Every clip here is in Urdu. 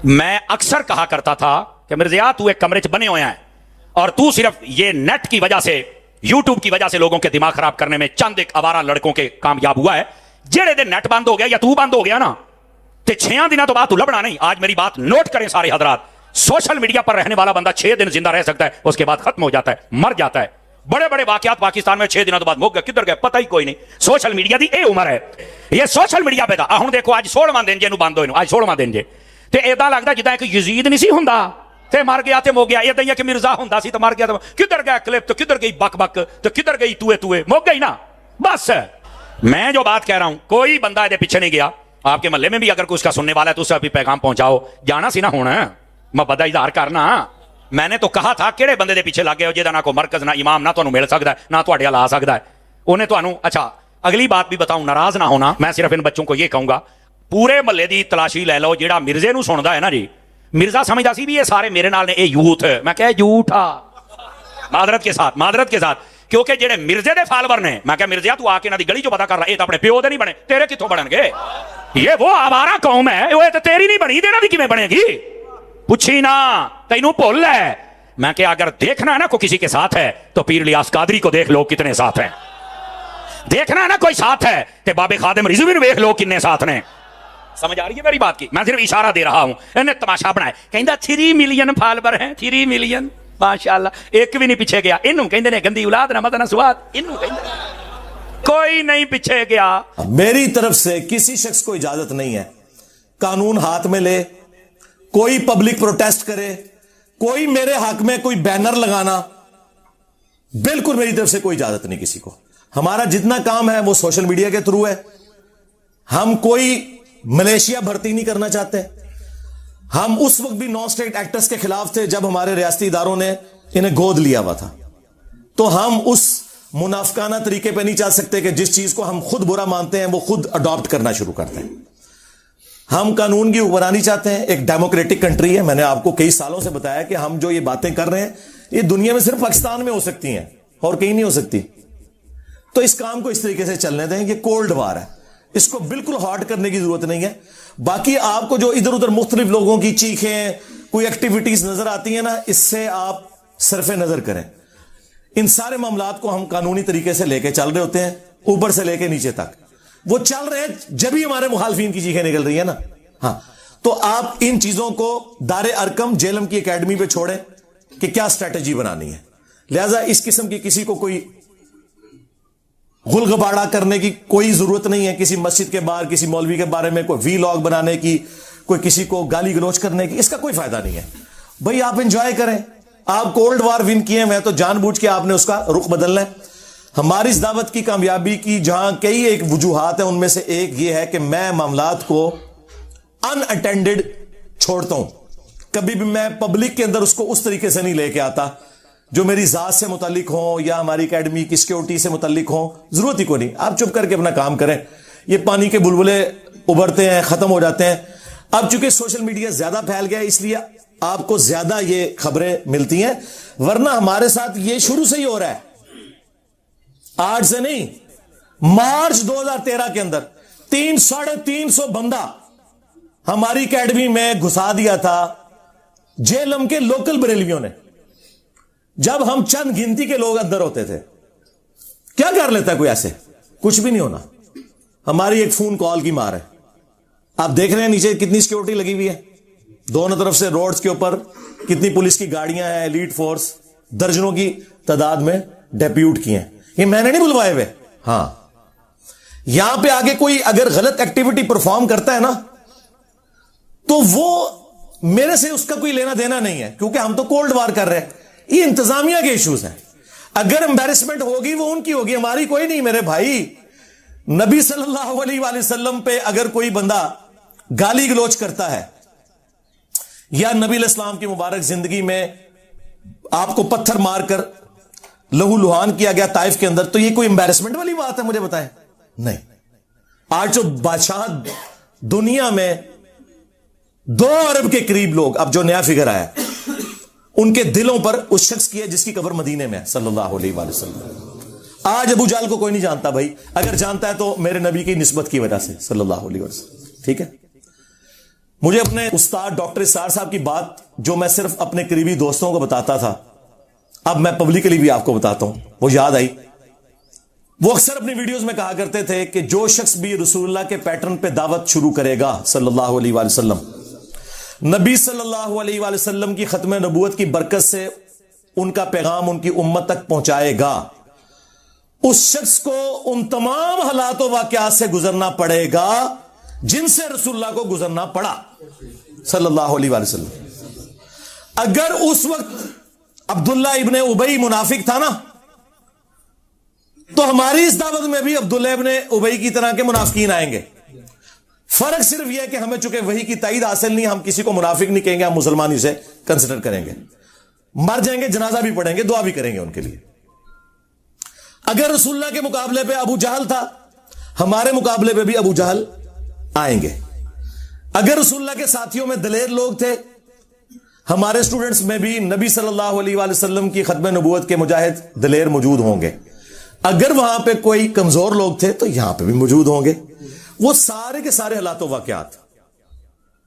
میں اکثر کہا کرتا تھا کہ مرزیا تو ایک کمرے چ بنے ہوئے ہیں اور تو صرف یہ نیٹ کی وجہ سے یوٹیوب کی وجہ سے لوگوں کے دماغ خراب کرنے میں چند ایک آوارہ لڑکوں کے کامیاب ہوا ہے. جڑے دن نیٹ بند ہو گیا یا تو بند ہو گیا نا تے 6 دنوں تو بعد تو لبنا نہیں. آج میری بات نوٹ کریں سارے حضرات, سوشل میڈیا پر رہنے والا بندہ 6 دن زندہ رہ سکتا ہے, اس کے بعد ختم ہو جاتا ہے, مر جاتا ہے. بڑے بڑے واقعات پاکستان میں 6 دنوں تو بعد مک گئے, کدھر گئے پتہ ہی کوئی نہیں. سوشل میڈیا دی اے عمر ہے, یہ سوشل میڈیا پہ دا. ہن دیکھو اج 16واں دن جے نو بند ہوئے نو, اج 16واں دن جے تے ایداں لگدا جداں کہ یزید نہیں سی ہوندا تے مر گیا تے مو گیا, ایداں ہی کہ مرزا ہوندا سی تے مر گیا تے کدھر گیا کلپ تے کدھر گئی بک بک تے کدھر گئی توے توے, مک گئی نا بس. میں جو بات کہہ رہا ہوں کوئی بندہ دے پیچھے نہیں گیا. آپ کے محلے میں بھی اگر کوئی اس کا سننے والا ہے تو اسے ابھی پیغام پہنچاؤ. جانا سی نا ہونا مبدا اظہار کرنا. میں نے تو کہا تھا کہڑے بندے دے پیچھے لگ گئے ہو جہاں نہ کوئی مرکز نہ امام نہ تانوں مل سکتا ہے نہ تواڈے لا سکتا ہے. انہیں تانوں اچھا اگلی بات بھی بتاؤں, ناراض نہ ہونا. میں صرف ان بچوں کو یہ کہوں گا پورے محلے دی تلاشی لے لو جیڑا مرزے نو سندا ہے نا جی, مرزا سمجھدا سی بھی یہ سارے میرے نال نے اے یوتھ. میں کہا جھوٹا, معذرت کے ساتھ کیونکہ جڑے مرزے دے فالوور نے, میں کہا مرزیا تو آ کے انہاں دی گلی جو پتہ کر رہا, اے تے اپنے پیو دے نہیں بنے, تیرے کتھوں بنن گے؟ یہ وہ آوارہ قوم ہے, وہ تے تیری نہیں بنی, دینا دی کیویں بنے گی؟ پوچھی نا تینوں بھول ہے. میں کہ اگر دیکھنا ہے نا کوئی کسی کے ساتھ ہے تو پیر الیاس قادری کو دیکھ لو کتنے ساتھ ہیں. دیکھنا ہے نا کوئی ساتھ ہے تے بابے خادم رضوی دیکھ لو کتنے ساتھ نے. سمجھ آ رہی ہے میری بات کی؟ میں صرف اشارہ دے رہا ہوں. انہیں تماشا بنایا, کہندا 3 ملین فالوور ہیں, 3 ملین ماشاءاللہ, ایک بھی نہیں پیچھے گیا. انہوں کہندے نے گندی اولاد نہ مدن سواد, انہوں کہندے کوئی نہیں پیچھے گیا. میری طرف سے کسی شخص کو اجازت نہیں ہے قانون ہاتھ میں لے, کوئی پبلک پروٹیسٹ کرے, کوئی میرے حق میں کوئی بینر لگانا, بالکل میری طرف سے کوئی اجازت نہیں کسی کو. ہمارا جتنا کام ہے وہ سوشل میڈیا کے تھرو ہے. ہم کوئی ملیشیا بھرتی نہیں کرنا چاہتے. ہم اس وقت بھی نان اسٹیٹ ایکٹرز کے خلاف تھے جب ہمارے ریاستی اداروں نے انہیں گود لیا ہوا تھا. تو ہم اس منافقانہ طریقے پہ نہیں چل سکتے کہ جس چیز کو ہم خود برا مانتے ہیں وہ خود اڈاپٹ کرنا شروع کرتے ہیں. ہم قانون کی حکمرانی چاہتے ہیں, ایک ڈیموکریٹک کنٹری ہے. میں نے آپ کو کئی سالوں سے بتایا کہ ہم جو یہ باتیں کر رہے ہیں یہ دنیا میں صرف پاکستان میں ہو سکتی ہیں اور کہیں نہیں ہو سکتی. تو اس کام کو اس طریقے سے چلنے دیں. یہ کولڈ وار ہے, اس کو بالکل ہارڈ کرنے کی ضرورت نہیں ہے. باقی آپ کو جو ادھر ادھر مختلف لوگوں کی چیخیں کوئی ایکٹیویٹیز نظر آتی ہیں نا, اس سے آپ صرف نظر کریں. ان سارے معاملات کو ہم قانونی طریقے سے لے کے چل رہے ہوتے ہیں, اوپر سے لے کے نیچے تک. وہ چل رہے ہیں جب ہی ہمارے مخالفین کی چیخیں نکل رہی ہیں نا. ہاں, تو آپ ان چیزوں کو دار ارکم جیلم کی اکیڈمی پہ چھوڑیں کہ کیا اسٹریٹجی بنانی ہے. لہذا اس قسم کی کسی کو کوئی غل غباڑہ کرنے کی کوئی ضرورت نہیں ہے. کسی مسجد کے باہر کسی مولوی کے بارے میں کوئی وی لاگ بنانے کی, کوئی کسی کو گالی گلوچ کرنے کی, اس کا کوئی فائدہ نہیں ہے. بھائی آپ انجوائے کریں. آپ کولڈ وار ون کیے ہیں تو جان بوجھ کے آپ نے اس کا رخ بدلنا ہے. ہماری اس دعوت کی کامیابی کی جہاں کئی ایک وجوہات ہیں, ان میں سے ایک یہ ہے کہ میں معاملات کو ان اٹینڈڈ چھوڑتا ہوں. کبھی بھی میں پبلک کے اندر اس کو اس طریقے سے نہیں لے کے آتا جو میری ذات سے متعلق ہوں یا ہماری اکیڈمی کی سیکیورٹی سے متعلق ہوں. ضرورت ہی کوئی نہیں. آپ چپ کر کے اپنا کام کریں. یہ پانی کے بلبلے ابھرتے ہیں, ختم ہو جاتے ہیں. اب چونکہ سوشل میڈیا زیادہ پھیل گیا اس لیے آپ کو زیادہ یہ خبریں ملتی ہیں, ورنہ ہمارے ساتھ یہ شروع سے ہی ہو رہا ہے, آج سے نہیں. مارچ 2013 کے اندر 350 بندہ ہماری اکیڈمی میں گھسا دیا تھا جیلم کے لوکل بریلویوں نے, جب ہم چند گنتی کے لوگ اندر ہوتے تھے. کیا کر لیتا ہے کوئی ایسے؟ کچھ بھی نہیں ہونا. ہماری ایک فون کال کی مار ہے. آپ دیکھ رہے ہیں نیچے کتنی سیکیورٹی لگی ہوئی ہے, دونوں طرف سے روڈز کے اوپر کتنی پولیس کی گاڑیاں ہیں, ایلیٹ فورس درجنوں کی تعداد میں ڈیپیوٹ کی ہیں. یہ میں نے نہیں بلوائے ہوئے. ہاں, یہاں پہ آگے کوئی اگر غلط ایکٹیویٹی پرفارم کرتا ہے نا تو وہ میرے سے اس کا کوئی لینا دینا نہیں ہے, کیونکہ ہم تو کولڈ وار کر رہے ہیں. یہ انتظامیہ کے ایشوز ہیں. اگر امبیرسمنٹ ہوگی وہ ان کی ہوگی, ہماری کوئی نہیں. میرے بھائی, نبی صلی اللہ علیہ وآلہ وسلم پہ اگر کوئی بندہ گالی گلوچ کرتا ہے یا نبی علیہ السلام کی مبارک زندگی میں آپ کو پتھر مار کر لہو لہان کیا گیا طائف کے اندر, تو یہ کوئی امبیرسمنٹ والی بات ہے؟ مجھے بتائیں. نہیں. آج جو بادشاہ دنیا میں 2 ارب کے قریب لوگ, اب جو نیا فگر آیا, ان کے دلوں پر اس شخص کی ہے جس کی قبر مدینے میں ہے صلی اللہ علیہ وآلہ وسلم. آج ابو جہل کو کوئی نہیں جانتا بھائی, اگر جانتا ہے تو میرے نبی کی نسبت کی وجہ سے صلی اللہ علیہ وسلم. ٹھیک ہے. مجھے اپنے استاد ڈاکٹر اسرار صاحب کی بات جو میں صرف اپنے قریبی دوستوں کو بتاتا تھا، اب میں پبلکلی بھی آپ کو بتاتا ہوں، وہ یاد آئی۔ وہ اکثر اپنی ویڈیوز میں کہا کرتے تھے کہ جو شخص بھی رسول اللہ کے پیٹرن پہ دعوت شروع کرے گا صلی اللہ علیہ وآلہ وسلم، نبی صلی اللہ علیہ وآلہ وسلم کی ختم نبوت کی برکت سے ان کا پیغام ان کی امت تک پہنچائے گا، اس شخص کو ان تمام حالات و واقعات سے گزرنا پڑے گا جن سے رسول اللہ کو گزرنا پڑا صلی اللہ علیہ وآلہ وسلم۔ اگر اس وقت عبداللہ ابن ابی منافق تھا نا، تو ہماری اس دعوت میں بھی عبداللہ ابن ابی کی طرح کے منافقین آئیں گے۔ فرق صرف یہ ہے کہ ہمیں چونکہ وحی کی تائید حاصل نہیں، ہم کسی کو منافق نہیں کہیں گے، ہم مسلمان اسے کنسیڈر کریں گے، مر جائیں گے جنازہ بھی پڑھیں گے، دعا بھی کریں گے ان کے لیے۔ اگر رسول اللہ کے مقابلے پہ ابو جہل تھا، ہمارے مقابلے پہ بھی ابو جہل آئیں گے۔ اگر رسول اللہ کے ساتھیوں میں دلیر لوگ تھے، ہمارے اسٹوڈنٹس میں بھی نبی صلی اللہ علیہ وآلہ وسلم کی ختم نبوت کے مجاہد دلیر موجود ہوں گے۔ اگر وہاں پہ کوئی کمزور لوگ تھے تو یہاں پہ بھی موجود ہوں گے۔ وہ سارے کے سارے حالات و واقعات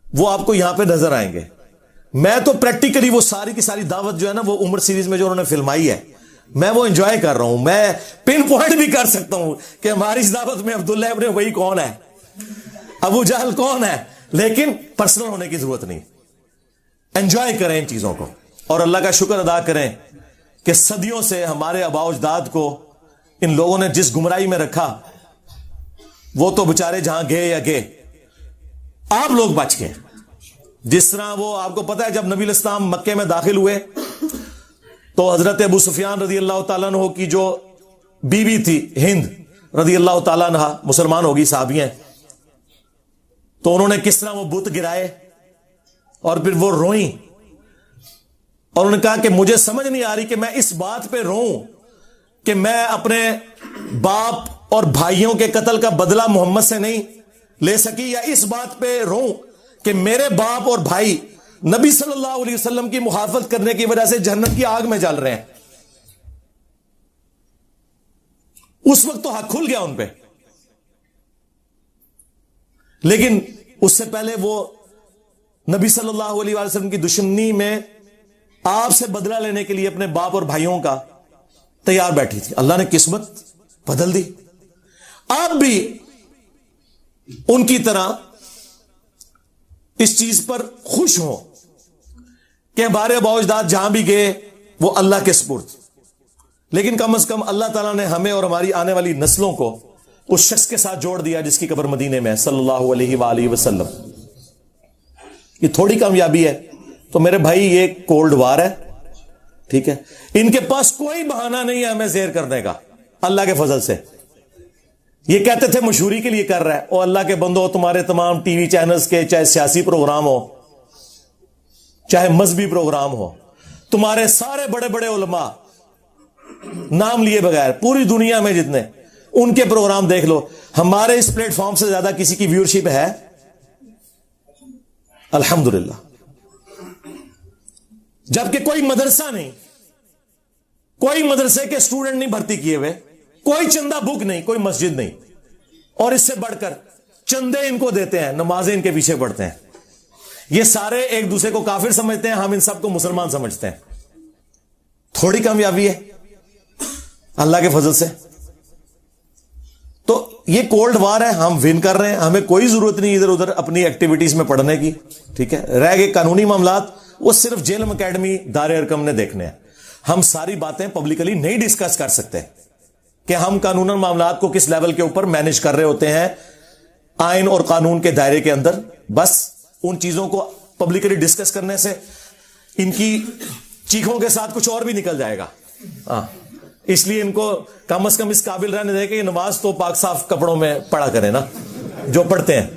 وہ آپ کو یہاں پہ نظر آئیں گے۔ میں تو پریکٹیکلی وہ ساری کی ساری دعوت جو ہے نا، وہ عمر سیریز میں جو انہوں نے فلمائی ہے، میں وہ انجوائے کر رہا ہوں۔ میں پن پوائنٹ بھی کر سکتا ہوں کہ ہماری اس دعوت میں عبداللہ ابن ابی کون ہے، ابو جہل کون ہے، لیکن پرسنل ہونے کی ضرورت نہیں۔ انجوائے کریں ان چیزوں کو، اور اللہ کا شکر ادا کریں کہ صدیوں سے ہمارے آباء و اجداد کو ان لوگوں نے جس گمراہی میں رکھا، وہ تو بےچارے جہاں گئے یا گئے، آپ لوگ بچ گئے۔ جس طرح وہ آپ کو پتا ہے، جب نبی علیہ السلام مکے میں داخل ہوئے تو حضرت ابو سفیان رضی اللہ تعالیٰ عنہ کی جو بیوی تھی ہند رضی اللہ تعالیٰ عنہ، مسلمان ہوگی، صحابیاں، تو انہوں نے کس طرح وہ بت گرائے اور پھر وہ روئیں، اور انہوں نے کہا کہ مجھے سمجھ نہیں آ رہی کہ میں اس بات پہ روؤں کہ میں اپنے باپ اور بھائیوں کے قتل کا بدلہ محمد سے نہیں لے سکی، یا اس بات پہ روؤں کہ میرے باپ اور بھائی نبی صلی اللہ علیہ وسلم کی مخالفت کرنے کی وجہ سے جہنم کی آگ میں جل رہے ہیں۔ اس وقت تو حق کھل گیا ان پہ، لیکن اس سے پہلے وہ نبی صلی اللہ علیہ وسلم کی دشمنی میں آپ سے بدلہ لینے کے لیے اپنے باپ اور بھائیوں کا تیار بیٹھی تھی۔ اللہ نے قسمت بدل دی۔ آپ بھی ان کی طرح اس چیز پر خوش ہوں کہ ہمارے آباء و اجداد جہاں بھی گئے وہ اللہ کے سپرد، لیکن کم از کم اللہ تعالیٰ نے ہمیں اور ہماری آنے والی نسلوں کو اس شخص کے ساتھ جوڑ دیا جس کی قبر مدینے میں صلی اللہ علیہ وآلہ وسلم۔ یہ تھوڑی کامیابی ہے تو میرے بھائی، یہ کولڈ وار ہے، ٹھیک ہے؟ ان کے پاس کوئی بہانہ نہیں ہے ہمیں زیر کرنے کا، اللہ کے فضل سے۔ یہ کہتے تھے مشہوری کے لیے کر رہا ہے، اور اللہ کے بندو، تمہارے تمام ٹی وی چینلز کے چاہے سیاسی پروگرام ہو، چاہے مذہبی پروگرام ہو، تمہارے سارے بڑے بڑے علماء نام لیے بغیر پوری دنیا میں جتنے، ان کے پروگرام دیکھ لو، ہمارے اس پلیٹ فارم سے زیادہ کسی کی ویورشپ ہے؟ الحمدللہ۔ جبکہ کوئی مدرسہ نہیں، کوئی مدرسے کے اسٹوڈنٹ نہیں بھرتی کیے ہوئے، کوئی چندہ بک نہیں، کوئی مسجد نہیں، اور اس سے بڑھ کر چندے ان کو دیتے ہیں، نمازیں ان کے پیچھے پڑھتے ہیں۔ یہ سارے ایک دوسرے کو کافر سمجھتے ہیں، ہم ان سب کو مسلمان سمجھتے ہیں۔ تھوڑی کامیابی ہے اللہ کے فضل سے۔ تو یہ کولڈ وار ہے، ہم ون کر رہے ہیں، ہمیں کوئی ضرورت نہیں ادھر ادھر اپنی ایکٹیویٹیز میں پڑھنے کی، ٹھیک ہے؟ رہ گئے قانونی معاملات، وہ صرف جیلم اکیڈمی دار ارکم نے دیکھنے ہیں۔ ہم ساری باتیں پبلکلی نہیں ڈسکس کر سکتے کہ ہم قانون معاملات کو کس لیول کے اوپر مینج کر رہے ہوتے ہیں آئین اور قانون کے دائرے کے اندر۔ بس ان چیزوں کو پبلکلی ڈسکس کرنے سے ان کی چیخوں کے ساتھ کچھ اور بھی نکل جائے گا، اس لیے ان کو کم از کم اس قابل رہنے دیں کہ یہ نماز تو پاک صاف کپڑوں میں پڑھا کرے نا جو پڑھتے ہیں۔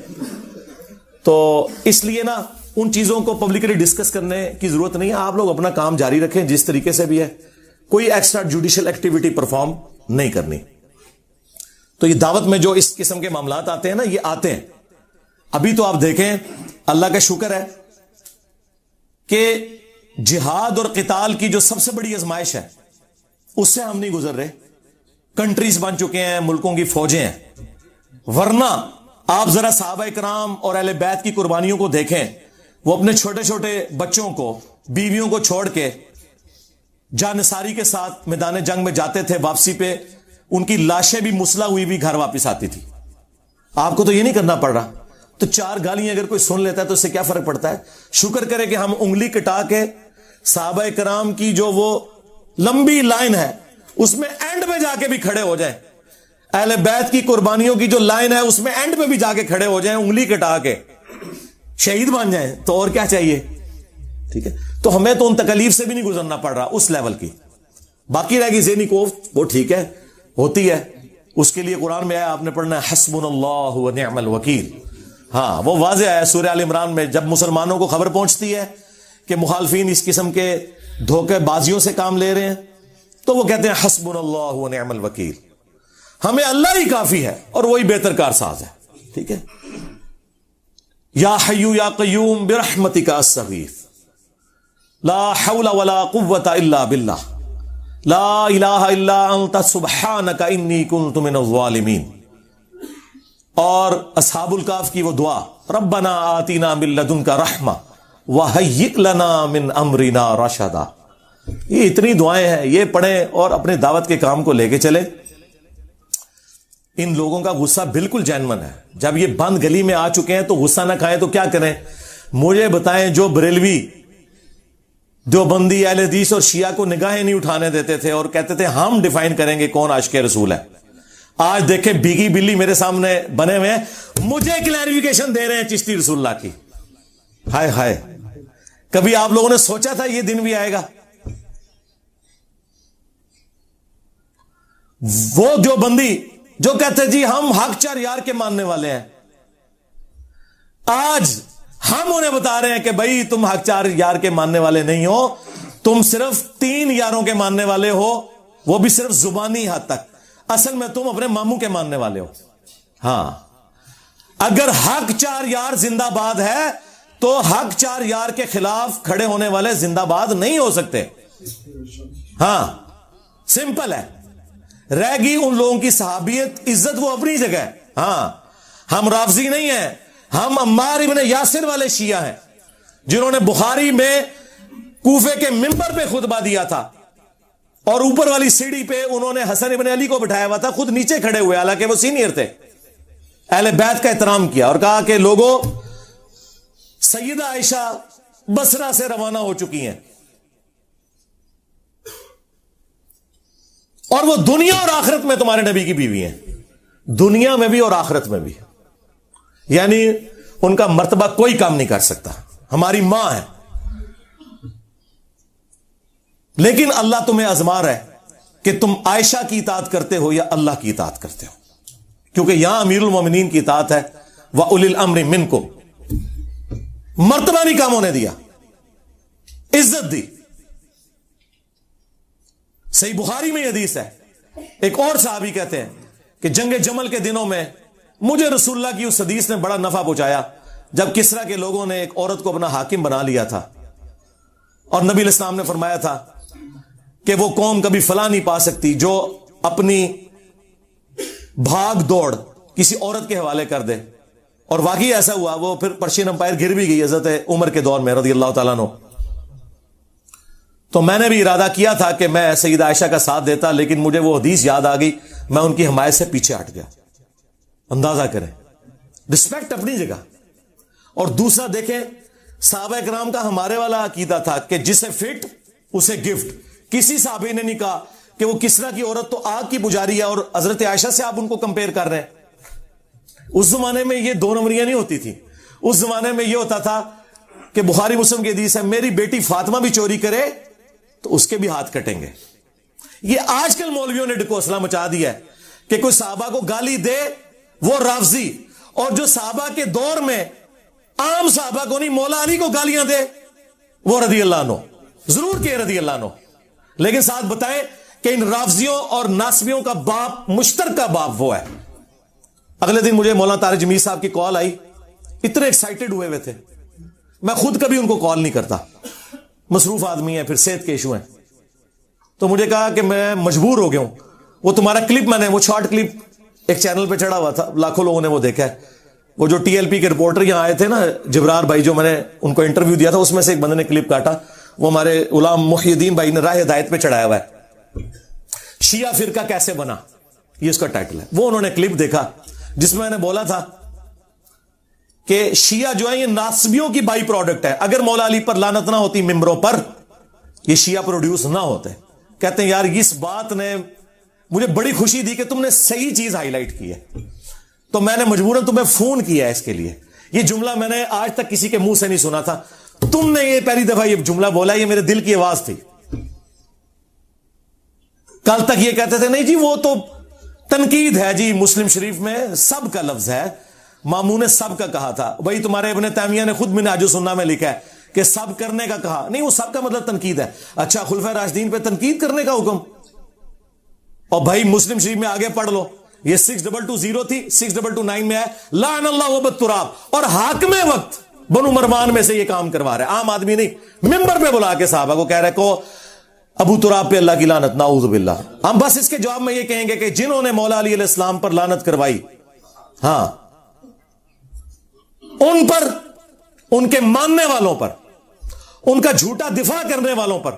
تو اس لیے نا ان چیزوں کو پبلکلی ڈسکس کرنے کی ضرورت نہیں ہے، آپ لوگ اپنا کام جاری رکھیں جس طریقے سے بھی ہے، کوئی ایکسٹرا جوڈیشل ایکٹیویٹی پرفارم نہیں کرنی۔ تو یہ دعوت میں جو اس قسم کے معاملات آتے ہیں نا، یہ آتے ہیں۔ ابھی تو آپ دیکھیں، اللہ کا شکر ہے کہ جہاد اور قتال کی جو سب سے بڑی آزمائش ہے اس سے ہم نہیں گزر رہے۔ کنٹریز بن چکے ہیں، ملکوں کی فوجیں ہیں، ورنہ آپ ذرا صحابہ کرام اور اہل بیت کی قربانیوں کو دیکھیں. وہ اپنے چھوٹے چھوٹے بچوں کو، بیویوں کو چھوڑ کے جانصاری کے ساتھ میدان جنگ میں جاتے تھے. واپسی پہ ان کی لاشیں بھی مسلح ہوئی بھی گھر واپس آتی تھی. آپ کو تو یہ نہیں کرنا پڑ رہا. تو 4 گالیاں اگر کوئی سن لیتا ہے تو اس سے کیا فرق پڑتا ہے؟ شکر کرے کہ ہم انگلی کٹا کے صحابہ کرام کی جو وہ لمبی لائن ہے اس میں اینڈ میں جا کے بھی کھڑے ہو جائیں. اہل بیت کی قربانیوں کی جو لائن ہے اس میں اینڈ پہ بھی جا کے کھڑے ہو جائیں، انگلی کٹا کے شہید بن جائیں. تو اور کیا چاہیے؟ ٹھیک ہے. تو ہمیں تو ان تکلیف سے بھی نہیں گزرنا پڑ رہا اس لیول کی. باقی رہ گئی ذہنی کوفت، وہ ٹھیک ہے، ہوتی ہے. اس کے لیے قرآن میں آیا، آپ نے پڑھنا ہے حسبنا اللہ و نعم الوکیل. ہاں وہ واضح ہے سورہ آل عمران میں. جب مسلمانوں کو خبر پہنچتی ہے کہ مخالفین اس قسم کے دھوکے بازیوں سے کام لے رہے ہیں تو وہ کہتے ہیں حسبنا اللہ و نعم الوکیل، ہمیں اللہ ہی کافی ہے اور وہی بہتر کارساز ہے. ٹھیک ہے. یا حی یا قیوم برحمتک استغیث لا حول ولا قوة الا باللہ لا الہ الا انت سبحانک انی کنت من الظالمین. اور اصحاب الکہف کی وہ دعا، ربنا آتینا من لدنک رحمہ وہیئ لنا من امرنا رشدا. یہ اتنی دعائیں ہیں، یہ پڑھیں اور اپنے دعوت کے کام کو لے کے چلیں. ان لوگوں کا غصہ بالکل جینون ہے. جب یہ بند گلی میں آ چکے ہیں تو غصہ نہ کھائیں تو کیا کریں؟ مجھے بتائیں، جو بریلوی دیوبندی اہل حدیث اور شیعہ کو نگاہیں نہیں اٹھانے دیتے تھے اور کہتے تھے ہم ڈیفائن کریں گے کون عاشق رسول ہے، آج دیکھیں بیگی بلی میرے سامنے بنے ہوئے ہیں، مجھے کلیریفیکیشن دے رہے ہیں چشتی رسول اللہ کی. ہائے ہائے، کبھی آپ لوگوں نے سوچا تھا یہ دن بھی آئے گا؟ وہ دیوبندی جو کہتے جی ہم حق 4 یار کے ماننے والے ہیں، آج ہم انہیں بتا رہے ہیں کہ بھائی تم حق 4 یار کے ماننے والے نہیں ہو، تم صرف 3 یاروں کے ماننے والے ہو، وہ بھی صرف زبانی حد تک. اصل میں تم اپنے ماموں کے ماننے والے ہو. ہاں، اگر حق 4 یار زندہ باد ہے تو حق 4 یار کے خلاف کھڑے ہونے والے زندہ باد نہیں ہو سکتے. ہاں سمپل ہے. رہ گئی ان لوگوں کی صحابیت، عزت وہ اپنی جگہ ہے. ہاں ہم رافضی نہیں ہیں، ہم عمار ابن یاسر والے شیعہ ہیں جنہوں نے بخاری میں کوفے کے منبر پہ خطبہ دیا تھا اور اوپر والی سیڑھی پہ انہوں نے حسن ابن علی کو بٹھایا ہوا تھا، خود نیچے کھڑے ہوئے حالانکہ وہ سینئر تھے. اہل بیت کا احترام کیا اور کہا کہ لوگوں، سیدہ عائشہ بصرہ سے روانہ ہو چکی ہیں اور وہ دنیا اور آخرت میں تمہارے نبی کی بیوی ہیں، دنیا میں بھی اور آخرت میں بھی. یعنی ان کا مرتبہ کوئی کام نہیں کر سکتا، ہماری ماں ہے. لیکن اللہ تمہیں آزما رہا ہے کہ تم عائشہ کی اطاعت کرتے ہو یا اللہ کی اطاعت کرتے ہو، کیونکہ یہاں امیر المومنین کی اطاعت ہے. وَأُولِي الْأَمْرِ مِنْكُمْ، مرتبہ نہیں کام ہونے دیا، عزت دی. صحیح بخاری میں یہ حدیث ہے، ایک اور صحابی کہتے ہیں کہ جنگ جمل کے دنوں میں مجھے رسول اللہ کی اس حدیث نے بڑا نفع پہنچایا جب کسرا کے لوگوں نے ایک عورت کو اپنا حاکم بنا لیا تھا اور نبی علیہ السلام نے فرمایا تھا کہ وہ قوم کبھی فلاح نہیں پا سکتی جو اپنی بھاگ دوڑ کسی عورت کے حوالے کر دے. اور واقعی ایسا ہوا، وہ پھر پرشین امپائر گر بھی گئی حضرت عمر کے دور میں رضی اللہ تعالیٰ عنہ. تو میں نے بھی ارادہ کیا تھا کہ میں سیدہ عائشہ کا ساتھ دیتا، لیکن مجھے وہ حدیث یاد آ گئی، میں ان کی حمایت سے پیچھے ہٹ گیا. اندازہ کریں، رسپیکٹ اپنی جگہ. اور دوسرا دیکھیں، صحابہ کرام کا ہمارے والا عقیدہ تھا کہ جسے فٹ اسے گفٹ. کسی صحابی نے نہیں کہا کہ وہ کسرا کی عورت تو آگ کی پجاری ہے اور حضرت عائشہ سے آپ ان کو کمپیئر کر رہے ہیں. اس زمانے میں یہ 2 نمبریاں نہیں ہوتی تھی. اس زمانے میں یہ ہوتا تھا کہ بخاری مسلم کی حدیث ہے، میری بیٹی فاطمہ بھی چوری کرے تو اس کے بھی ہاتھ کٹیں گے. یہ آج کل مولویوں نے ڈکوسلا مچا دیا ہے کہ کوئی صحابہ کو گالی دے وہ رافضی، اور جو صحابہ کے دور میں عام صحابہ کو نہیں، مولا علی کو گالیاں دے وہ رضی اللہ عنہ، ضرور کہ رضی اللہ عنہ. لیکن ساتھ بتائیں کہ ان رافضیوں اور ناسبیوں کا باپ، مشترکہ باپ وہ ہے. اگلے دن مجھے مولانا طارق جمیل صاحب کی کال آئی، اتنے ایکسائٹڈ ہوئے تھے. میں خود کبھی ان کو کال نہیں کرتا، مصروف آدمی ہے، پھر صحت کے ایشو ہیں. تو مجھے کہا کہ میں مجبور ہو گیا ہوں، وہ تمہارا کلپ میں نے وہ شارٹ کلپ ایک چینل پہ چڑھا ہوا تھا، لاکھوں لوگوں نے وہ دیکھا ہے. وہ جو ٹی ایل پی کے رپورٹر یہاں آئے تھے نا جبرار بھائی, جو میں نے ان کو انٹرویو دیا تھا, اس میں سے ایک بندے نے کلپ کاٹا, وہ ہمارے غلام محی الدین بھائی نے راہ ہدایت پہ چڑھایا ہوا ہے, شیعہ فرقہ کیسے بنا, یہ اس کا ٹائٹل ہے. وہ انہوں نے کلپ دیکھا جس میں نے بولا تھا کہ شیعہ جو ہے یہ ناسبیوں کی بائی پروڈکٹ ہے, اگر مولا علی پر لعنت نہ ہوتی ممبروں پر, یہ شیعہ پروڈیوس نہ ہوتے. کہتے ہیں یار اس بات نے مجھے بڑی خوشی دی کہ تم نے صحیح چیز ہائی لائٹ کی ہے, تو میں نے مجبوراً تمہیں فون کیا ہے اس کے لیے. یہ جملہ میں نے آج تک کسی کے منہ سے نہیں سنا تھا, تم نے یہ پہلی دفعہ یہ جملہ بولا, یہ میرے دل کی آواز تھی. کل تک یہ کہتے تھے نہیں جی وہ تو تنقید ہے جی, مسلم شریف میں سب کا لفظ ہے, ماموں نے سب کا کہا تھا. بھائی تمہارے ابن تیمیہ نے خود منہاج السنہ میں لکھا ہے کہ سب کرنے کا کہا, نہیں وہ سب کا مطلب تنقید ہے. اچھا خلفائے راشدین پہ تنقید کرنے کا حکم, اور بھائی مسلم شریف میں آگے پڑھ لو, یہ 6220 تھی, 6229 میں ہے لعن اللہ وبت تراب, اور حاکم وقت بنو مروان میں سے یہ کام کروا رہے, عام آدمی نہیں, ممبر پہ بلا کے صحابہ کو کہہ رہے کو ابو تراب پہ اللہ کی لعنت, نعوذ باللہ. ہم بس اس کے جواب میں یہ کہیں گے کہ جنہوں نے مولا علی علیہ السلام پر لعنت کروائی, ہاں ان پر, ان کے ماننے والوں پر, ان کا جھوٹا دفاع کرنے والوں پر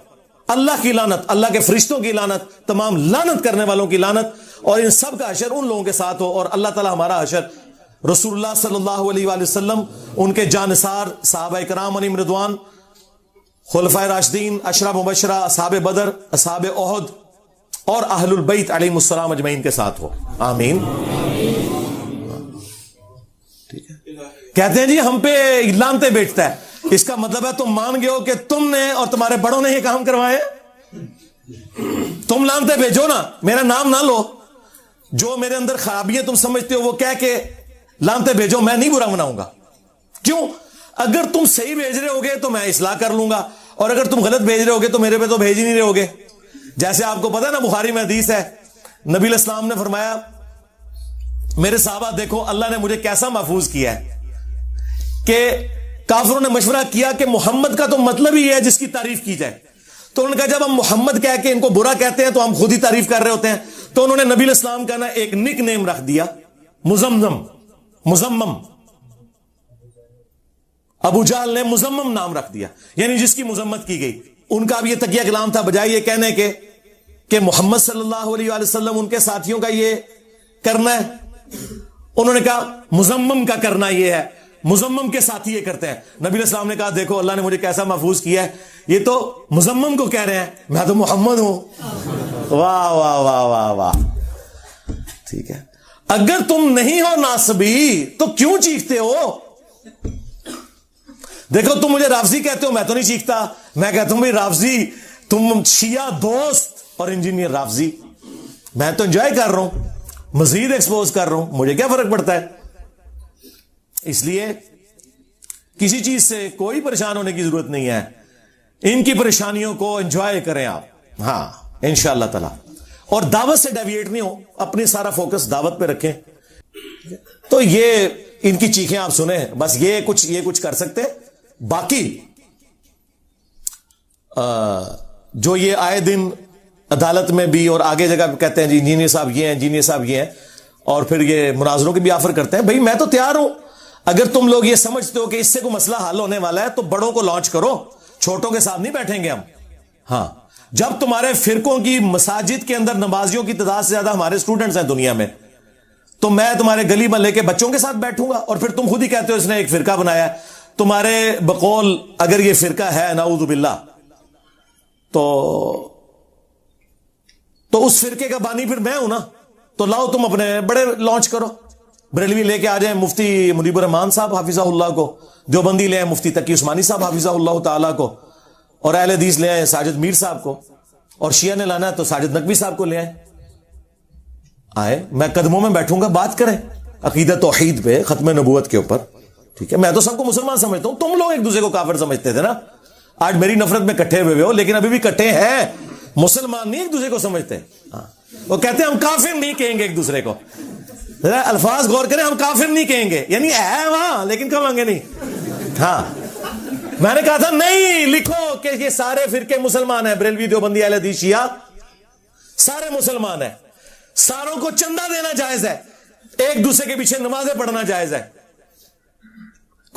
اللہ کی لعنت, اللہ کے فرشتوں کی لعنت, تمام لعنت کرنے والوں کی لعنت, اور ان سب کا حشر ان لوگوں کے ساتھ ہو. اور اللہ تعالی ہمارا حشر رسول اللہ صلی اللہ علیہ وآلہ وسلم, ان کے جانثار صحابہ کرام علیہم رضوان, خلفائے راشدین, اشرا مبشرہ, اصحاب بدر, اصحاب احد, اور اہل البیت علیہم السلام اجمعین کے ساتھ ہو, آمین. ٹھیک ہے, کہتے ہیں جی ہم پہ لانتے بیٹھتا ہے, اس کا مطلب ہے تم مان گئے ہو کہ تم نے اور تمہارے بڑوں نے یہ کام کروائے, تم لانتے بھیجو نا, میرا نام نہ لو, جو میرے اندر خرابیاں تم سمجھتے ہو وہ کہہ کے لانتے بھیجو, میں نہیں برا مناؤں گا. کیوں؟ اگر تم صحیح بھیج رہے ہوگے تو میں اصلاح کر لوں گا, اور اگر تم غلط بھیج رہے ہوگے تو میرے پہ تو بھیج ہی نہیں رہے ہوگے. جیسے آپ کو پتا ہے نا, بخاری میں حدیث ہے, نبی علیہ السلام نے فرمایا میرے صحابہ دیکھو اللہ نے مجھے کیسا محفوظ کیا ہے کہ کافروں نے مشورہ کیا کہ محمد کا تو مطلب ہی ہے جس کی تعریف کی جائے, تو انہوں نے کہا جب ہم محمد کہہ کے ان کو برا کہتے ہیں تو ہم خود ہی تعریف کر رہے ہوتے ہیں. تو انہوں نے نبی علیہ السلام کا نا ایک نک نیم رکھ دیا, مزمم. ابو جہل نے مزمم نام رکھ دیا, یعنی جس کی مذمت کی گئی. ان کا بھی یہ تقیہ کلام تھا, بجائے یہ کہنے کے کہ محمد صلی اللہ علیہ وآلہ وسلم ان کے ساتھیوں کا یہ کرنا ہے, انہوں نے کہا مزمم کا کرنا یہ ہے, مزمم کے ساتھی یہ کرتے ہیں. نبی علیہ السلام نے کہا دیکھو اللہ نے مجھے کیسا محفوظ کیا ہے, یہ تو مزمم کو کہہ رہے ہیں, میں تو محمد ہوں. واہ واہ واہ واہ واہ. ٹھیک ہے, اگر تم نہیں ہو ناسبی تو کیوں چیختے ہو؟ دیکھو تم مجھے رافضی کہتے ہو, میں تو نہیں چیختا, میں کہتا ہوں بھائی رافضی, تم شیعہ دوست اور انجینئر رافضی, میں تو انجوائے کر رہا ہوں, مزید ایکسپوز کر رہا ہوں, مجھے کیا فرق پڑتا ہے. اس لیے کسی چیز سے کوئی پریشان ہونے کی ضرورت نہیں ہے, ان کی پریشانیوں کو انجوائے کریں آپ, ہاں انشاءاللہ تعالی. اور دعوت سے ڈیویٹ نہیں ہو, اپنی سارا فوکس دعوت پہ رکھیں. تو یہ ان کی چیخیں آپ سنیں, بس یہ کچھ کر سکتے. باقی جو یہ آئے دن عدالت میں بھی اور آگے جگہ کہتے ہیں جی انجینئر صاحب یہ ہیں, انجینئر صاحب یہ ہیں, اور پھر یہ مناظروں کی بھی آفر کرتے ہیں. بھائی میں تو تیار ہوں, اگر تم لوگ یہ سمجھتے ہو کہ اس سے کوئی مسئلہ حل ہونے والا ہے تو بڑوں کو لانچ کرو, چھوٹوں کے ساتھ نہیں بیٹھیں گے ہم. ہاں, جب تمہارے فرقوں کی مساجد کے اندر نمازیوں کی تعداد سے زیادہ ہمارے اسٹوڈنٹس ہیں دنیا میں, تو میں تمہارے گلی محلے کے بچوں کے ساتھ بیٹھوں گا, اور پھر تم خود ہی کہتے ہو اس نے ایک فرقہ بنایا ہے. تمہارے بقول اگر یہ فرقہ ہے نعوذ باللہ, تو اس فرقے کا بانی پھر میں ہوں نا, تو لاؤ تم اپنے بڑے لانچ کرو. بریلوی لے کے آ جائیں مفتی منیب الرحمان صاحب حافظہ اللہ کو, دیوبندی لے آئیں مفتی تقی عثمانی صاحب حافظہ اللہ تعالیٰ کو, اور اہل حدیث لے آئیں ساجد میر صاحب کو, اور شیعہ نے لانا ہے تو ساجد نقوی صاحب کو لے آئیں. آئے, میں قدموں میں بیٹھوں گا, بات کریں عقیدہ توحید پہ, ختم نبوت کے اوپر. ٹھیک ہے, میں تو سب کو مسلمان سمجھتا ہوں, تم لوگ ایک دوسرے کو کافر سمجھتے تھے نا, آج میری نفرت میں کٹھے ہوئے ہو, لیکن ابھی بھی کٹھے ہیں, مسلمان نہیں ایک دوسرے کو سمجھتے. وہ کہتے ہیں ہم کافر نہیں کہیں گے ایک دوسرے کو, الفاظ غور کریں, ہم کافر نہیں کہیں گے, یعنی ہے وہاں لیکن کہوں گے نہیں. ہاں, میں نے کہا تھا نہیں لکھو کہ یہ سارے فرقے مسلمان ہیں, بریلوی دیوبندی اہل حدیث شیعہ سارے مسلمان ہیں, ساروں کو چندہ دینا جائز ہے, ایک دوسرے کے پیچھے نمازیں پڑھنا جائز ہے,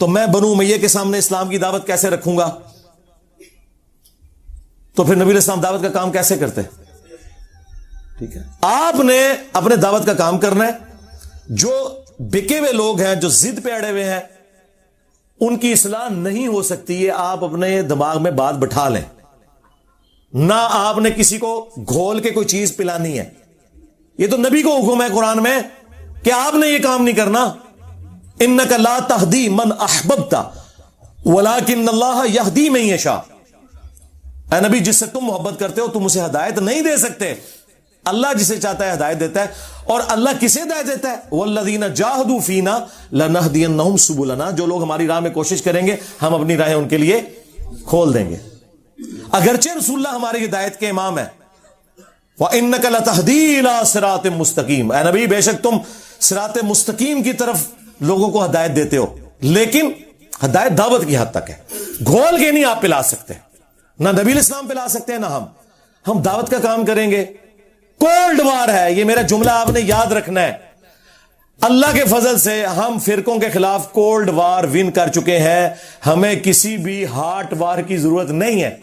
تو میں بنو امیہ کے سامنے اسلام کی دعوت کیسے رکھوں گا؟ تو پھر نبی علیہ السلام دعوت کا کام کیسے کرتے؟ ٹھیک ہے، آپ نے اپنے دعوت کا کام کرنا ہے. جو بکے ہوئے لوگ ہیں، جو ضد پہ اڑے ہوئے ہیں، ان کی اصلاح نہیں ہو سکتی ہے آپ اپنے دماغ میں بات بٹھا لیں. نہ آپ نے کسی کو گھول کے کوئی چیز پلانی ہے. یہ تو نبی کو حکم ہے قرآن میں کہ آپ نے یہ کام نہیں کرنا. انک لا تہدی من احببت ولکن اللہ یہدی من یشاء. اے نبی، جس سے تم محبت کرتے ہو تم اسے ہدایت نہیں دے سکتے. اللہ جسے چاہتا ہے ہدایت دیتا ہے. اور اللہ کسے ہدایت دیتا ہے؟ والذین جاہدوا فینا لنہدینہم سبلنا. جو لوگ ہماری راہ میں کوشش کریں گے ہم اپنی راہیں ان کے لیے کھول دیں گے. اگرچہ رسول اللہ ہماری ہدایت کے امام ہے. وَإِنَّكَ لَتَهْدِي إِلَىٰ صِرَاطٍ مُسْتَقِيمٍ. اے نبی، بے شک تم صراط مستقیم کی طرف لوگوں کو ہدایت دیتے ہو، لیکن ہدایت دعوت کی حد تک ہے. گھول کے نہیں آپ پلا سکتے. نہ نبی علیہ السلام پلا سکتے ہیں، نہ ہم دعوت کا کام کریں گے. کولڈ وار ہے یہ، میرا جملہ آپ نے یاد رکھنا ہے. اللہ کے فضل سے ہم فرقوں کے خلاف کولڈ وار ون کر چکے ہیں. ہمیں کسی بھی ہاٹ وار کی ضرورت نہیں ہے.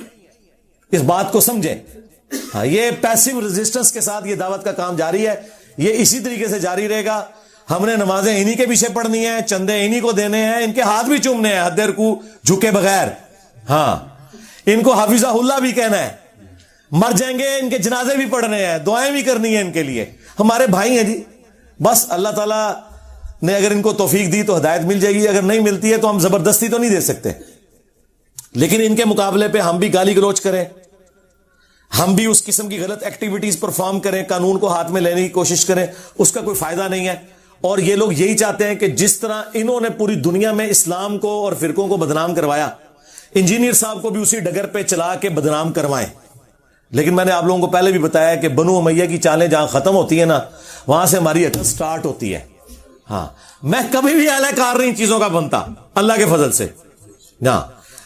اس بات کو سمجھیں. ہاں، یہ پیسو ریزسٹنس کے ساتھ یہ دعوت کا کام جاری ہے. یہ اسی طریقے سے جاری رہے گا. ہم نے نمازیں انہی کے پیچھے پڑھنی ہیں، چندے انہی کو دینے ہیں، ان کے ہاتھ بھی چومنے ہیں حد رکوع جھکے بغیر. ہاں، ان کو حافظہ اللہ بھی کہنا ہے. مر جائیں گے ان کے جنازے بھی پڑھنے ہیں، دعائیں بھی کرنی ہیں ان کے لیے. ہمارے بھائی ہیں جی. بس اللہ تعالیٰ نے اگر ان کو توفیق دی تو ہدایت مل جائے گی. اگر نہیں ملتی ہے تو ہم زبردستی تو نہیں دے سکتے. لیکن ان کے مقابلے پہ ہم بھی گالی گلوچ کریں، ہم بھی اس قسم کی غلط ایکٹیویٹیز پرفارم کریں، قانون کو ہاتھ میں لینے کی کوشش کریں، اس کا کوئی فائدہ نہیں ہے. اور یہ لوگ یہی چاہتے ہیں کہ جس طرح انہوں نے پوری دنیا میں اسلام کو اور فرقوں کو بدنام کروایا، انجینئر صاحب کو بھی اسی ڈگر پہ چلا کے بدنام کروائیں. لیکن میں نے آپ لوگوں کو پہلے بھی بتایا کہ بنو امیہ کی چالیں جہاں ختم ہوتی ہیں نا، وہاں سے ہماری عقل سٹارٹ ہوتی ہے. ہاں، میں کبھی بھی اعلی کار نہیں چیزوں کا بنتا اللہ کے فضل سے. ہاں،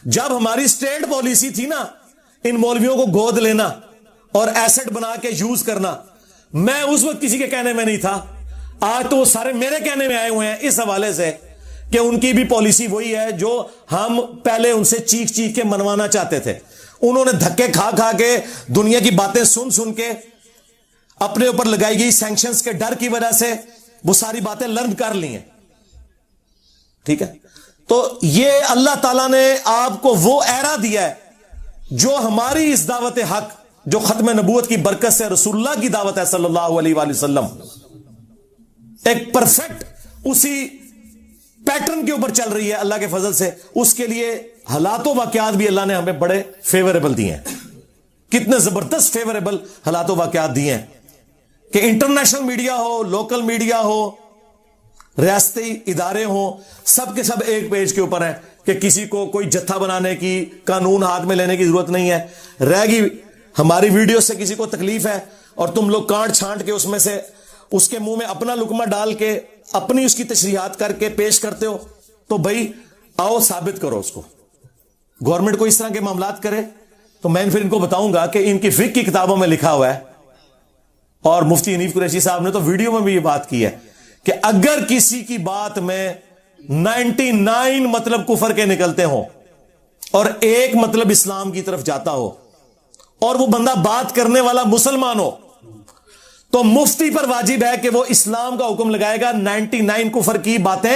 جب ہماری اسٹیٹ پالیسی تھی نا ان مولویوں کو گود لینا اور ایسٹ بنا کے یوز کرنا، میں اس وقت کسی کے کہنے میں نہیں تھا. آج تو وہ سارے میرے کہنے میں آئے ہوئے ہیں اس حوالے سے کہ ان کی بھی پالیسی وہی ہے جو ہم پہلے ان سے چیخ چیخ کے منوانا چاہتے تھے. انہوں نے دھکے کھا کھا کے، دنیا کی باتیں سن سن کے، اپنے اوپر لگائی گئی سینکشنز کے ڈر کی وجہ سے وہ ساری باتیں لرن کر لی ہیں. ٹھیک ہے، تو یہ اللہ تعالیٰ نے آپ کو وہ ایرا دیا ہے جو ہماری اس دعوت حق، جو ختم نبوت کی برکت سے رسول اللہ کی دعوت ہے صلی اللہ علیہ وآلہ وسلم، ایک پرفیکٹ اسی پیٹرن کے اوپر چل رہی ہے اللہ کے فضل سے. اس کے لیے حالات و واقعات بھی اللہ نے ہمیں بڑے فیوریبل دیے ہیں. کتنے زبردست فیوریبل حالات و واقعات دیے ہیں کہ انٹرنیشنل میڈیا ہو، لوکل میڈیا ہو، ریاستی ادارے ہوں، سب کے سب ایک پیج کے اوپر ہیں کہ کسی کو کوئی جتھا بنانے کی، قانون ہاتھ میں لینے کی ضرورت نہیں ہے. رہ گی ہماری ویڈیو سے کسی کو تکلیف ہے اور تم لوگ کانٹ چھانٹ کے اس میں سے اس کے منہ میں اپنا لقمہ ڈال کے اپنی اس کی تشریحات کر کے پیش کرتے ہو، تو بھائی آؤ ثابت کرو اس کو. گورنمنٹ کو اس طرح کے معاملات کرے تو میں پھر ان کو بتاؤں گا کہ ان کی فقہ کی کتابوں میں لکھا ہوا ہے، اور مفتی حنیف قریشی صاحب نے تو ویڈیو میں بھی یہ بات کی ہے کہ اگر کسی کی بات میں 99 مطلب کفر کے نکلتے ہوں اور ایک مطلب اسلام کی طرف جاتا ہو، اور وہ بندہ بات کرنے والا مسلمان ہو، تو مفتی پر واجب ہے کہ وہ اسلام کا حکم لگائے گا، 99 کفر کی باتیں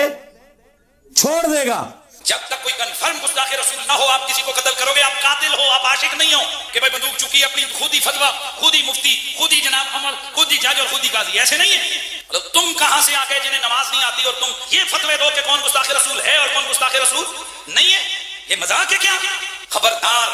چھوڑ دے گا. جب تک کوئی کنفرم گستاخ رسول نہ ہو آپ کسی کو قتل کرو گے. آپ قاتل ہو، آپ عاشق نہیں ہو کہ بھائی بندوق چکی اپنی خود ہی فتویٰ، خود ہی مفتی، خود ہی جناب عمر، خود ہی جج اور خود ہی قاضی. ایسے نہیں ہے. تم کہاں سے آ گئے جنہیں نماز نہیں آتی اور تم یہ فتوے دو کہ کون گستاخ رسول ہے اور کون گستاخ رسول نہیں ہے؟ یہ مذاق ہے کیا؟ خبردار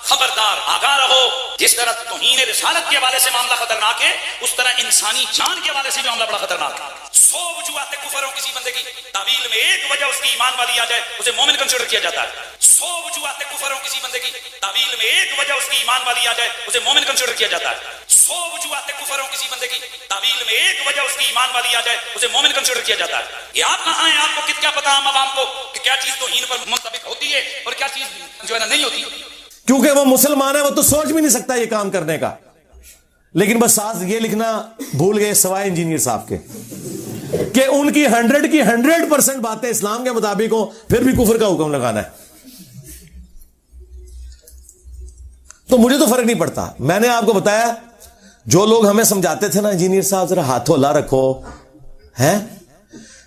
خبردار، آگاہ رہو. جس طرح توہین رسالت کے حوالے سے معاملہ خطرناک ہے، اس طرح انسانی جان کے حوالے سے بھی معاملہ بڑا خطرناک ہے. 100 وجوہات کفر ہو کسی بندے کی تعویل میں ایک وجہ اس کی ایمان والی آ جائے اسے مومن کنسیڈر کیا جاتا ہے. 100 وجوہات کفر ہو کسی بندے کی تعویل میں ایک وجہ اس کی ایمان والی آ جائے اسے مومن کنسیڈر کیا جاتا ہے. 100 وجوہات کفر ہو کسی بندے کی تعویل میں ایک وجہ اس کی ایمان والی آ جائے اسے مومن کنسیڈر کیا جاتا ہے. یہ آپ کہاں ہیں؟ آپ کو کیا پتا عام عوام کو کہ کیا چیز توہین پر منطبق ہوتی ہے اور کیا چیز جو ہے نا نہیں ہوتی؟ کیونکہ وہ مسلمان ہے، وہ تو سوچ بھی نہیں سکتا یہ کام کرنے کا. لیکن بس ساتھ یہ لکھنا بھول گئے سوائے انجینئر صاحب کے. کہ ان کی 100% باتیں اسلام کے مطابق ہوں، پھر بھی کفر کا حکم لگانا ہے. تو مجھے تو فرق نہیں پڑتا. میں نے آپ کو بتایا جو لوگ ہمیں سمجھاتے تھے نا انجینئر صاحب ذرا ہاتھوں لا رکھو ہیں،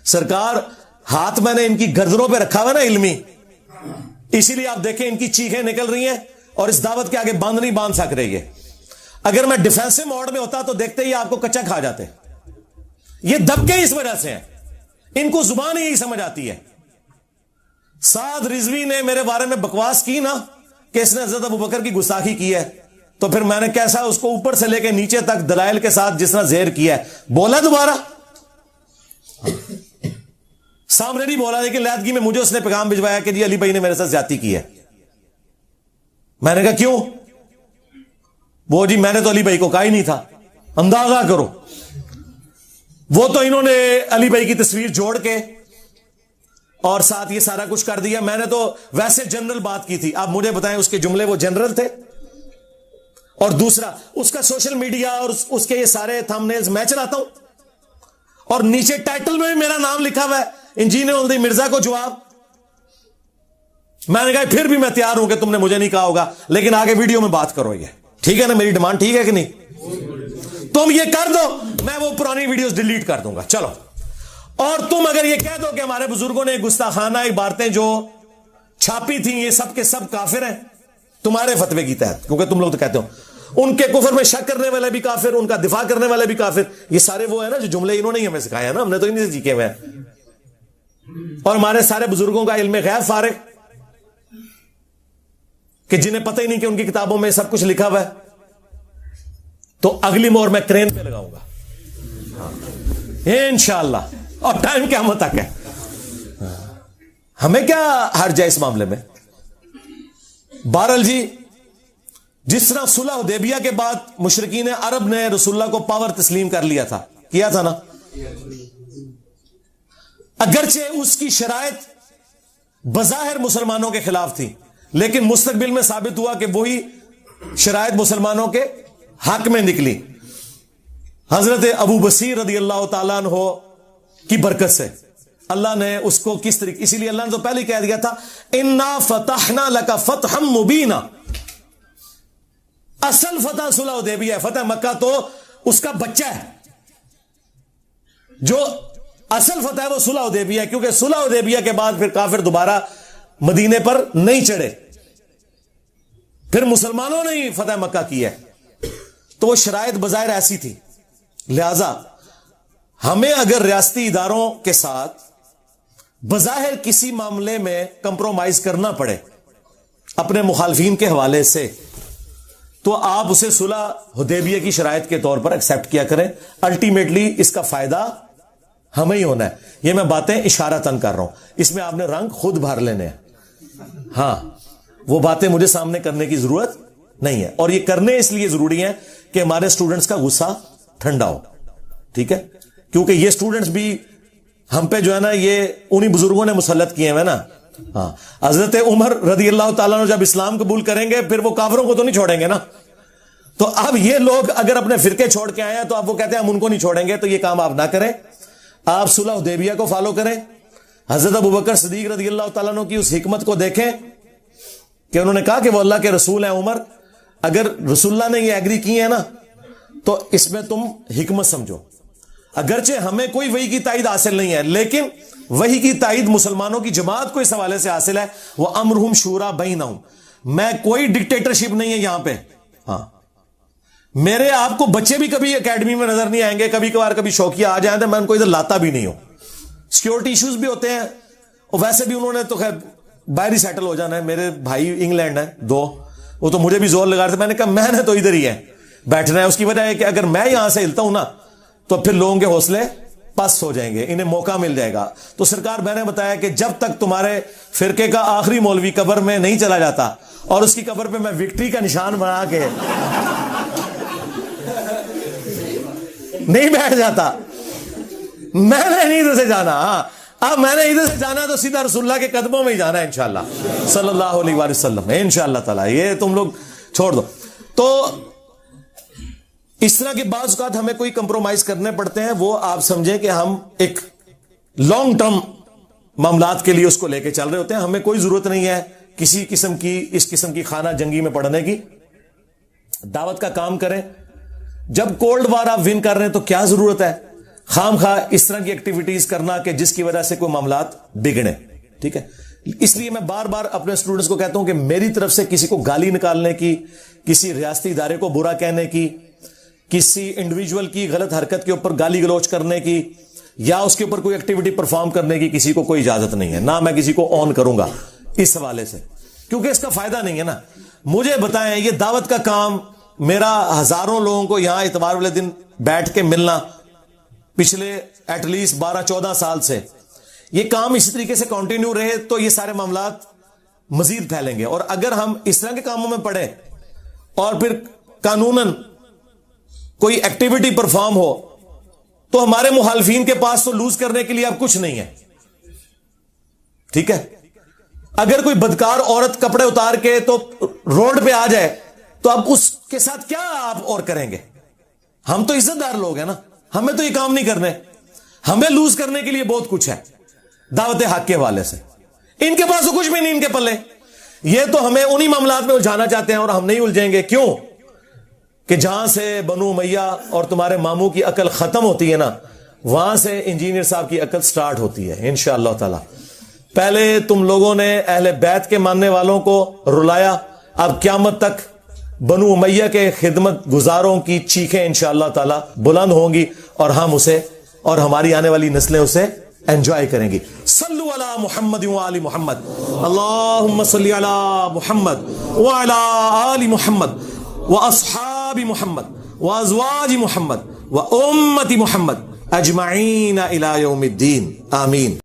سرکار ہاتھ میں نے ان کی گردنوں پہ رکھا ہوا نا علمی، اسی لیے آپ دیکھیں ان کی چیخیں نکل رہی ہیں اور اس دعوت کے آگے باندھ نہیں باندھ سک رہی ہے. اگر میں ڈیفینسو موڈ میں ہوتا تو دیکھتے ہی آپ کو کچا کھا جاتے. یہ دبکے اس وجہ سے ہیں، ان کو زبان ہی یہی سمجھ آتی ہے. سعد رضوی نے میرے بارے میں بکواس کی نا کہ اس نے حضرت ابوبکر کی گستاخی کی ہے، تو پھر میں نے کیسا اس کو اوپر سے لے کے نیچے تک دلائل کے ساتھ جس طرح زہر کیا ہے، بولا دوبارہ سامنے نہیں بولا، لیکن لیدگی میں مجھے اس نے پیغام بھجوایا کہ جی علی بھائی نے میرے ساتھ زیادتی کی ہے. میں نے کہا کیوں؟ وہ جی میں نے تو علی بھائی کو کہا ہی نہیں تھا. اندازہ کرو، وہ تو انہوں نے علی بھائی کی تصویر جوڑ کے اور ساتھ یہ سارا کچھ کر دیا. میں نے تو ویسے جنرل بات کی تھی. آپ مجھے بتائیں اس کے جملے وہ جنرل تھے؟ اور دوسرا اس کا سوشل میڈیا اور اس کے یہ سارے تھم نیلز میں چلاتا ہوں، اور نیچے ٹائٹل میں بھی میرا نام لکھا ہوا ہے انجینئر الدی مرزا کو جواب. میں نے کہا پھر بھی میں تیار ہوں کہ تم نے مجھے نہیں کہا ہوگا، لیکن آگے ویڈیو میں بات کرو. یہ ٹھیک ہے نا؟ میری ڈیمانڈ ٹھیک ہے کہ نہیں؟ تم یہ کر دو، میں وہ پرانی ویڈیوز ڈیلیٹ کر دوں گا. چلو، اور تم اگر یہ کہہ دو کہ ہمارے بزرگوں نے گستاخانہ عبارتیں جو چھاپی تھیں یہ سب کے سب کافر ہیں تمہارے فتوے کی تحت، کیونکہ تم لوگ تو کہتے ہو ان کے کفر میں شک کرنے والے بھی کافر، ان کا دفاع کرنے والے بھی کافر. یہ سارے وہ ہیں نا جو جملے انہوں نے ہی ہمیں سکھایا نا، ہم نے تو انہیں سے سیکھے ہوئے ہیں. اور ہمارے سارے بزرگوں کا علم غیب فارغ کہ جنہیں پتہ ہی نہیں کہ ان کی کتابوں میں سب کچھ لکھا ہوا ہے. تو اگلی مہر میں کرین پہ لگاؤں گا انشاءاللہ، اور ٹائم قیامت تک ہے. ہمیں کیا حرج ہے اس معاملے میں؟ بہرحال جی، جس طرح صلح حدیبیہ کے بعد مشرکین عرب نے رسول اللہ کو پاور تسلیم کر لیا تھا، کیا تھا نا، اگرچہ اس کی شرائط بظاہر مسلمانوں کے خلاف تھی، لیکن مستقبل میں ثابت ہوا کہ وہی شرائط مسلمانوں کے حق میں نکلی. حضرت ابو بصیر رضی اللہ تعالیٰ عنہ کی برکت سے اللہ نے اس کو کس طریقے، اسی لیے اللہ نے تو پہلے کہہ دیا تھا انا فتحنا لک فتحا مبینا. اصل فتح صلح حدیبیہ ہے، فتح مکہ تو اس کا بچہ ہے. جو اصل فتح ہے وہ صلح حدیبیہ ہے، کیونکہ صلح حدیبیہ کے بعد پھر کافر دوبارہ مدینے پر نہیں چڑھے، پھر مسلمانوں نے ہی فتح مکہ کی ہے. تو وہ شرائط بظاہر ایسی تھی. لہذا ہمیں اگر ریاستی اداروں کے ساتھ بظاہر کسی معاملے میں کمپرومائز کرنا پڑے اپنے مخالفین کے حوالے سے، تو آپ اسے صلح حدیبیہ کی شرائط کے طور پر ایکسپٹ کیا کریں. الٹیمیٹلی اس کا فائدہ ہمیں ہی ہونا ہے. یہ میں باتیں اشارتاً کر رہا ہوں، اس میں آپ نے رنگ خود بھر لینے ہیں. ہاں، وہ باتیں مجھے سامنے کرنے کی ضرورت نہیں ہے، اور یہ کرنے اس لیے ضروری ہیں کہ ہمارے اسٹوڈنٹس کا غصہ ٹھنڈا ہو. ٹھیک ہے؟ کیونکہ یہ اسٹوڈنٹس بھی ہم پہ جو ہے نا یہ انہی بزرگوں نے مسلط کیے ہیں نا. ہاں، حضرت عمر رضی اللہ تعالیٰ عنہ جب اسلام قبول کریں گے پھر وہ کافروں کو تو نہیں چھوڑیں گے نا. تو اب یہ لوگ اگر اپنے فرقے چھوڑ کے آئے ہیں تو اب وہ کہتے ہیں ہم ان کو نہیں چھوڑیں گے. تو یہ کام آپ نہ کریں، آپ صلح حدیبیہ کو فالو کریں. حضرت ابوبکر صدیق رضی اللہ تعالیٰ عنہ کی اس حکمت کو دیکھیں کہ انہوں نے کہا کہ وہ اللہ کے رسول ہیں. عمر، اگر رسول اللہ نے یہ ایگری کی ہے نا تو اس میں تم حکمت سمجھو. اگرچہ ہمیں کوئی وحی کی تائید حاصل نہیں ہے، لیکن وحی کی تائید مسلمانوں کی جماعت کو اس حوالے سے حاصل ہے، وہ امرہم شورا بینہم. میں کوئی ڈکٹیٹرشپ نہیں ہے یہاں پہ. ہاں، میرے آپ کو بچے بھی کبھی اکیڈمی میں نظر نہیں آئیں گے، کبھی کبھار کبھی شوقیہ آ جائیں تو میں ان کو ادھر لاتا بھی نہیں ہوں. سیکیورٹی ایشوز بھی ہوتے ہیں، اور ویسے بھی انہوں نے تو خیر باہر ہی سیٹل ہو جانا ہے. میرے بھائی انگلینڈ ہیں دو، وہ تو مجھے بھی زور لگا رہے تھے. میں نے کہا میں نے تو ادھر ہی ہے بیٹھنا ہے. اس کی وجہ ہے کہ اگر میں یہاں سے ہلتا ہوں نا تو پھر لوگوں کے حوصلے پست ہو جائیں گے، انہیں موقع مل جائے گا. تو سرکار میں نے بتایا کہ جب تک تمہارے فرقے کا آخری مولوی قبر میں نہیں چلا جاتا اور اس کی قبر پہ میں وکٹری کا نشان بنا کے نہیں بیٹھ جاتا، میں نے نہیں ادھر سے جانا. ہاں، اب میں نے ادھر سے جانا تو سیدھا رسول اللہ کے قدموں میں ہی جانا ہے انشاءاللہ صلی اللہ علیہ وآلہ وسلم انشاءاللہ تعالی. یہ تم لوگ چھوڑ دو. تو اس طرح کے بعض اوقات ہمیں کوئی کمپرومائز کرنے پڑتے ہیں, وہ آپ سمجھیں کہ ہم ایک لانگ ٹرم معاملات کے لیے اس کو لے کے چل رہے ہوتے ہیں. ہمیں کوئی ضرورت نہیں ہے کسی قسم کی اس قسم کی خانہ جنگی میں پڑنے کی. دعوت کا کام کریں. جب کولڈ وار آپ ون کر رہے ہیں تو کیا ضرورت ہے خام خواہ اس طرح کی ایکٹیویٹیز کرنا کہ جس کی وجہ سے کوئی معاملات بگڑے. ٹھیک ہے, اس لیے میں بار بار اپنے اسٹوڈنٹس کو کہتا ہوں کہ میری طرف سے کسی کو گالی نکالنے کی, کسی ریاستی ادارے کو برا کہنے کی, کسی انڈیویجول کی غلط حرکت کے اوپر گالی گلوچ کرنے کی, یا اس کے اوپر کوئی ایکٹیویٹی پرفارم کرنے کی کسی کو کوئی اجازت نہیں ہے. نہ میں کسی کو آن کروں گا اس حوالے سے, کیونکہ اس کا فائدہ نہیں ہے نا. مجھے بتائیں, یہ دعوت کا کام میرا ہزاروں لوگوں کو یہاں اتوار والے دن بیٹھ کے ملنا پچھلے ایٹ لیسٹ 12-14 سال سے, یہ کام اسی طریقے سے کنٹینیو رہے تو یہ سارے معاملات مزید پھیلیں گے. اور اگر ہم اس طرح کے کاموں میں پڑے اور پھر قانوناً کوئی ایکٹیویٹی پرفارم ہو تو ہمارے مخالفین کے پاس تو لوز کرنے کے لیے اب کچھ نہیں ہے. ٹھیک ہے, اگر کوئی بدکار عورت کپڑے اتار کے تو روڈ پہ آ جائے تو اب اس کے ساتھ کیا آپ اور کریں گے؟ ہم تو عزت دار لوگ ہیں نا, ہمیں تو یہ کام نہیں کرنے. ہمیں لوز کرنے کے لیے بہت کچھ ہے دعوت حق کے حوالے سے. ان کے پاس تو کچھ بھی نہیں, ان کے پلے. یہ تو ہمیں انہی معاملات میں الجھانا چاہتے ہیں اور ہم نہیں الجھیں گے. کیوں کہ جہاں سے بنو امیہ اور تمہارے ماموں کی عقل ختم ہوتی ہے نا, وہاں سے انجینئر صاحب کی عقل سٹارٹ ہوتی ہے انشاءاللہ تعالی. پہلے تم لوگوں نے اہل بیت کے ماننے والوں کو رلایا, اب قیامت تک بنو امیہ کے خدمت گزاروں کی چیخیں انشاءاللہ تعالی بلند ہوں گی اور ہم اسے اور ہماری آنے والی نسلیں اسے انجوائے کریں گی. صلو علی محمد و آل محمد, اللہم صلی علی محمد وعلی آل محمد واصحاب محمد وازواج محمد وامت محمد اجمعین الی یوم الدین. آمین.